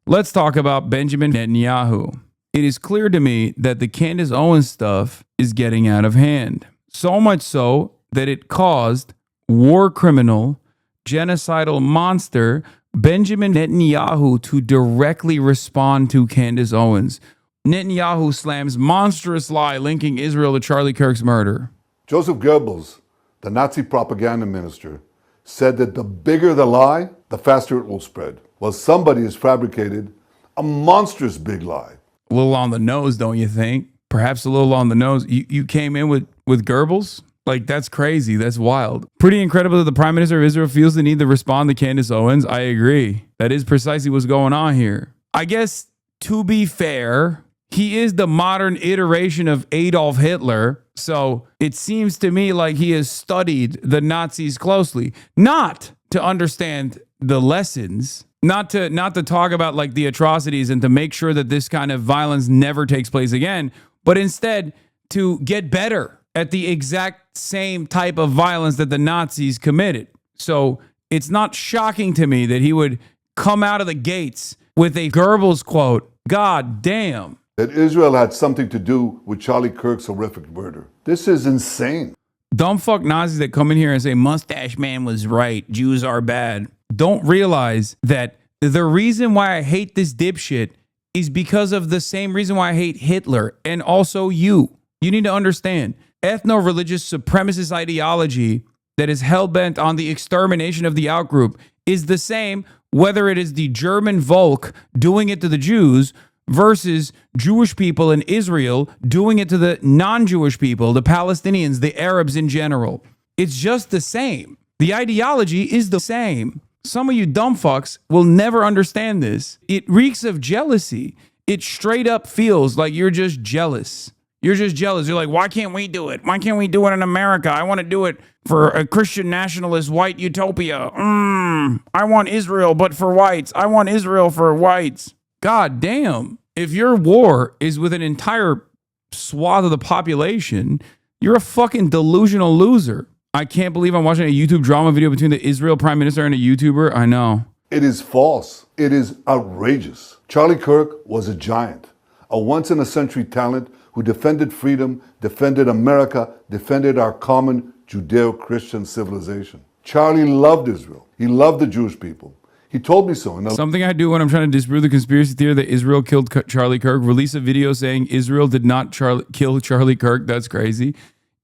Let's talk about Benjamin Netanyahu. It is clear to me that the Candace Owens stuff is getting out of hand. So much so that it caused war criminal, genocidal monster Benjamin Netanyahu to directly respond to Candace Owens. Netanyahu slams monstrous lie linking Israel to Charlie Kirk's murder. Joseph Goebbels, the Nazi propaganda minister, said that the bigger the lie, the faster it will spread. Well, somebody has fabricated a monstrous big lie. A little on the nose, don't you think? Perhaps a little on the nose. You came in with Goebbels? Like, that's crazy. That's wild. Pretty incredible that the Prime Minister of Israel feels the need to respond to Candace Owens. I agree. That is precisely what's going on here. I guess, to be fair, he is the modern iteration of Adolf Hitler. So it seems to me like he has studied the Nazis closely. Not to understand the lessons, not to talk about like the atrocities and to make sure that this kind of violence never takes place again, but instead to get better at the exact same type of violence that the Nazis committed. So it's not shocking to me that he would come out of the gates with a Goebbels quote. God damn. That Israel had something to do with Charlie Kirk's horrific murder. This is insane. Dumb fuck Nazis that come in here and say Mustache Man was right, Jews are bad, don't realize that the reason why I hate this dipshit is because of the same reason why I hate Hitler and also you. You need to understand, ethno-religious supremacist ideology that is hell-bent on the extermination of the outgroup is the same whether it is the German Volk doing it to the Jews versus Jewish people in Israel doing it to the non-Jewish people, the Palestinians, the Arabs in general. It's just the same. The ideology is the same. Some of you dumb fucks will never understand this. It reeks of jealousy. It straight up feels like you're just jealous. You're just jealous. You're like, why can't we do it? Why can't we do it in America? I want to do it for a Christian nationalist white utopia. I want Israel, but for whites. I want Israel for whites. God damn. If your war is with an entire swath of the population, you're a fucking delusional loser. I can't believe I'm watching a YouTube drama video between the Israel Prime Minister and a YouTuber. I know. It is false. It is outrageous. Charlie Kirk was a giant, a once-in-a-century talent who defended freedom, defended America, defended our common Judeo-Christian civilization. Charlie loved Israel. He loved the Jewish people. He told me so. Something I do when I'm trying to disprove the conspiracy theory that Israel killed Charlie Kirk, release a video saying Israel did not kill Charlie Kirk. That's crazy.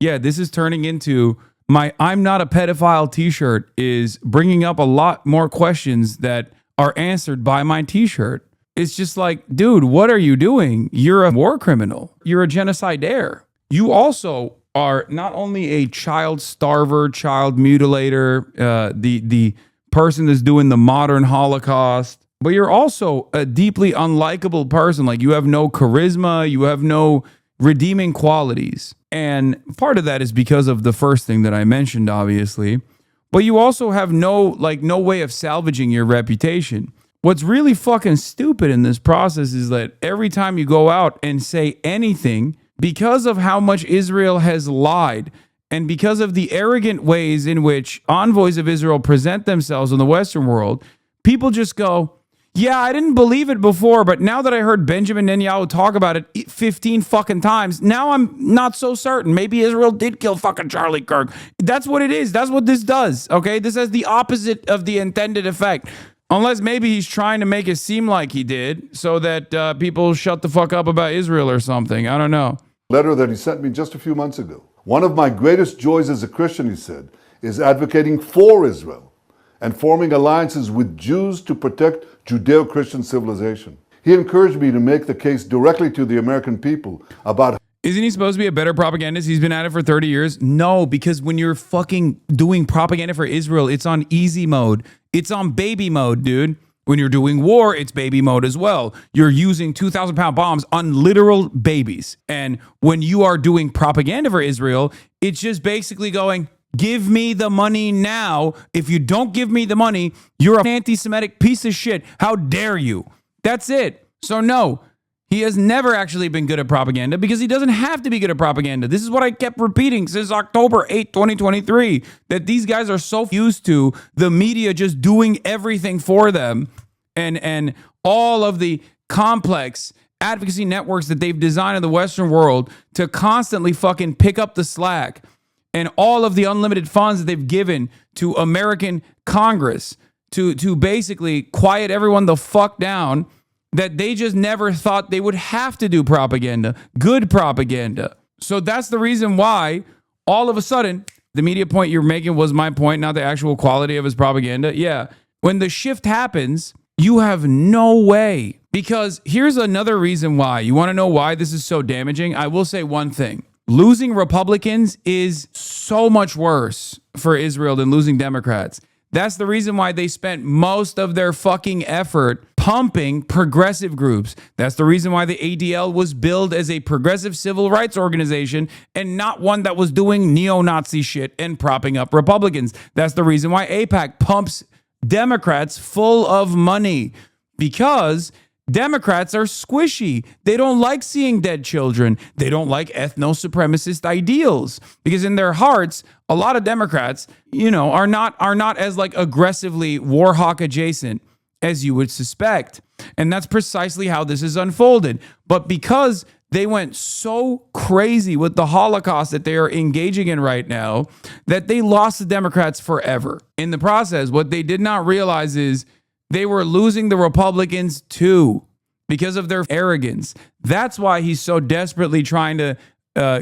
Yeah, this is turning into my I'm not a pedophile t-shirt is bringing up a lot more questions that are answered by my t-shirt. It's just like, dude, what are you doing? You're a war criminal. You're a genocidaire. You also are not only a child starver, child mutilator, the person that's doing the modern Holocaust, but you're also a deeply unlikable person. Like, you have no charisma, you have no redeeming qualities. And part of that is because of the first thing that I mentioned, obviously, but you also have no way of salvaging your reputation. What's really fucking stupid in this process is that every time you go out and say anything, because of how much Israel has lied, and because of the arrogant ways in which envoys of Israel present themselves in the Western world, people just go, yeah, I didn't believe it before, but now that I heard Benjamin Netanyahu talk about it 15 fucking times, now I'm not so certain. Maybe Israel did kill fucking Charlie Kirk. That's what it is. That's what this does, okay? This has the opposite of the intended effect. Unless maybe he's trying to make it seem like he did so that people shut the fuck up about Israel or something. I don't know. Letter that he sent me just a few months ago. One of my greatest joys as a Christian, he said, is advocating for Israel and forming alliances with Jews to protect Judeo-Christian civilization. He encouraged me to make the case directly to the American people about... Isn't he supposed to be a better propagandist? He's been at it for 30 years. No, because when you're fucking doing propaganda for Israel, it's on easy mode. It's on baby mode, dude. When you're doing war, it's baby mode as well. You're using 2,000-pound bombs on literal babies. And when you are doing propaganda for Israel, it's just basically going, give me the money now. If you don't give me the money, you're an anti-Semitic piece of shit. How dare you? That's it. So no, he has never actually been good at propaganda because he doesn't have to be good at propaganda. This is what I kept repeating since October 8, 2023, that these guys are so used to the media just doing everything for them and all of the complex advocacy networks that they've designed in the Western world to constantly fucking pick up the slack, and all of the unlimited funds that they've given to American Congress to basically quiet everyone the fuck down, that they just never thought they would have to do propaganda, good propaganda. So that's the reason why all of a sudden, the media point you're making was my point, not the actual quality of his propaganda. Yeah. When the shift happens, you have no way. Because here's another reason why. You want to know why this is so damaging? I will say one thing. Losing Republicans is so much worse for Israel than losing Democrats. That's the reason why they spent most of their fucking effort pumping progressive groups. That's the reason why the ADL was billed as a progressive civil rights organization and not one that was doing neo-Nazi shit and propping up Republicans. That's the reason why AIPAC pumps Democrats full of money, because Democrats are squishy. They don't like seeing dead children. They don't like ethno-supremacist ideals, because in their hearts, a lot of Democrats, are not as like aggressively war hawk adjacent as you would suspect. And that's precisely how this is unfolded. But because they went so crazy with the Holocaust that they are engaging in right now, that they lost the Democrats forever. In the process, what they did not realize is they were losing the Republicans too, because of their arrogance. That's why he's so desperately trying to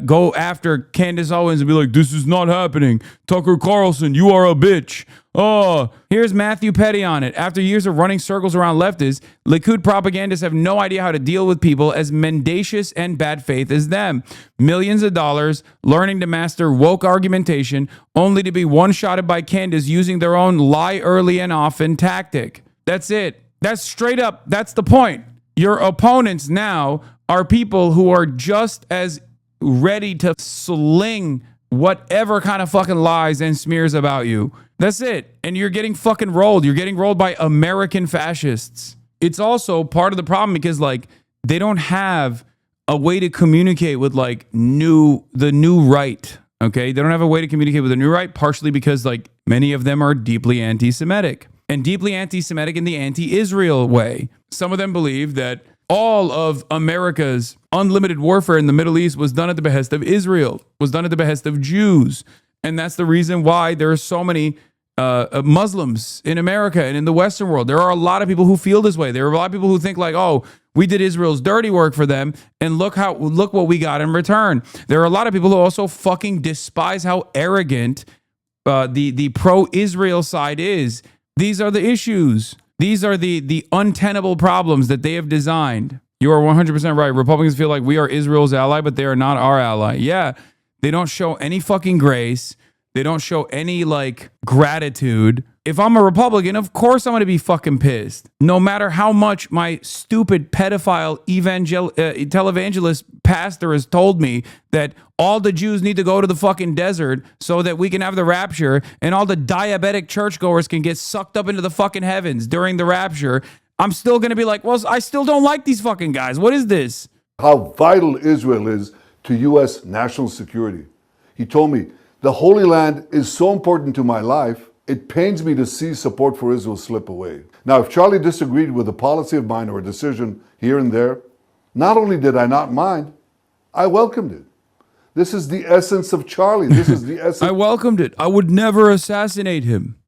go after Candace Owens and be like, this is not happening. Tucker Carlson, you are a bitch. Oh, here's Matthew Petty on it. After years of running circles around leftists, Likud propagandists have no idea how to deal with people as mendacious and bad faith as them. Millions of dollars learning to master woke argumentation, only to be one-shotted by Candace using their own lie early and often tactic. That's it. That's straight up. That's the point. Your opponents now are people who are just as ready to sling whatever kind of fucking lies and smears about you. That's it. And you're getting fucking rolled. You're getting rolled by American fascists. It's also part of the problem because they don't have a way to communicate with the new right. Okay. They don't have a way to communicate with the new right, partially because many of them are deeply anti-Semitic. And deeply anti-Semitic in the anti-Israel way. Some of them believe that all of America's unlimited warfare in the Middle East was done at the behest of Israel, was done at the behest of Jews. And that's the reason why there are so many Muslims in America and in the Western world. There are a lot of people who feel this way. There are a lot of people who think oh, we did Israel's dirty work for them, and look what we got in return. There are a lot of people who also fucking despise how arrogant the pro-Israel side is. These are the issues. These are the untenable problems that they have designed. You are 100% right. Republicans feel like we are Israel's ally, but they are not our ally. Yeah, they don't show any fucking grace. They don't show any gratitude. If I'm a Republican, of course I'm going to be fucking pissed. No matter how much my stupid pedophile televangelist pastor has told me that all the Jews need to go to the fucking desert so that we can have the rapture and all the diabetic churchgoers can get sucked up into the fucking heavens during the rapture, I'm still going to be well, I still don't like these fucking guys. What is this? How vital Israel is to U.S. national security. He told me, the Holy Land is so important to my life, it pains me to see support for Israel slip away. Now, if Charlie disagreed with a policy of mine or a decision here and there, not only did I not mind, I welcomed it. This is the essence of Charlie. This is the essence. I welcomed it. I would never assassinate him.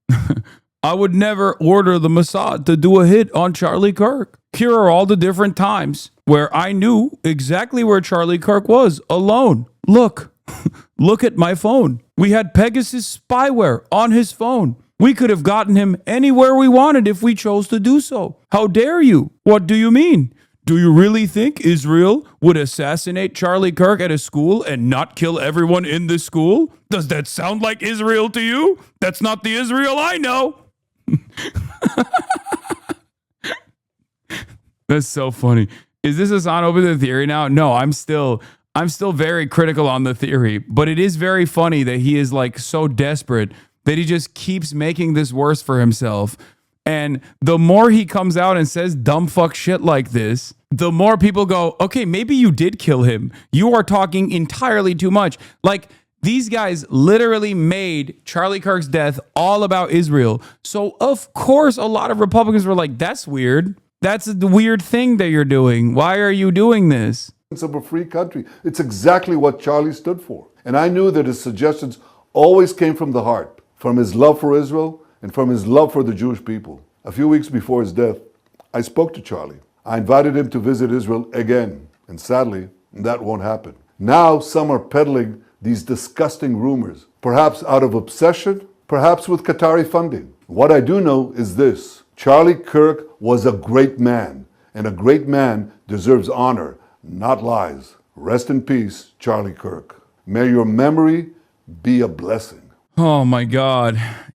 I would never order the Mossad to do a hit on Charlie Kirk. Here are all the different times where I knew exactly where Charlie Kirk was, alone. Look. Look at my phone. We had Pegasus spyware on his phone. We could have gotten him anywhere we wanted if we chose to do so. How dare you? What do you mean? Do you really think Israel would assassinate Charlie Kirk at a school and not kill everyone in the school? Does that sound like Israel to you? That's not the Israel I know. That's so funny. Is this Hassan over the theory now? No, I'm still very critical on the theory, but it is very funny that he is so desperate that he just keeps making this worse for himself. And the more he comes out and says dumb fuck shit like this, the more people go, okay, maybe you did kill him. You are talking entirely too much. These guys literally made Charlie Kirk's death all about Israel. So of course, a lot of Republicans were like, that's weird. That's the weird thing that you're doing. Why are you doing this? Of a free country. It's exactly what Charlie stood for. And I knew that his suggestions always came from the heart, from his love for Israel and from his love for the Jewish people. A few weeks before his death, I spoke to Charlie. I invited him to visit Israel again. And sadly, that won't happen. Now some are peddling these disgusting rumors, perhaps out of obsession, perhaps with Qatari funding. What I do know is this: Charlie Kirk was a great man, and a great man deserves honor, not lies. Rest in peace, Charlie Kirk. May your memory be a blessing. Oh my God.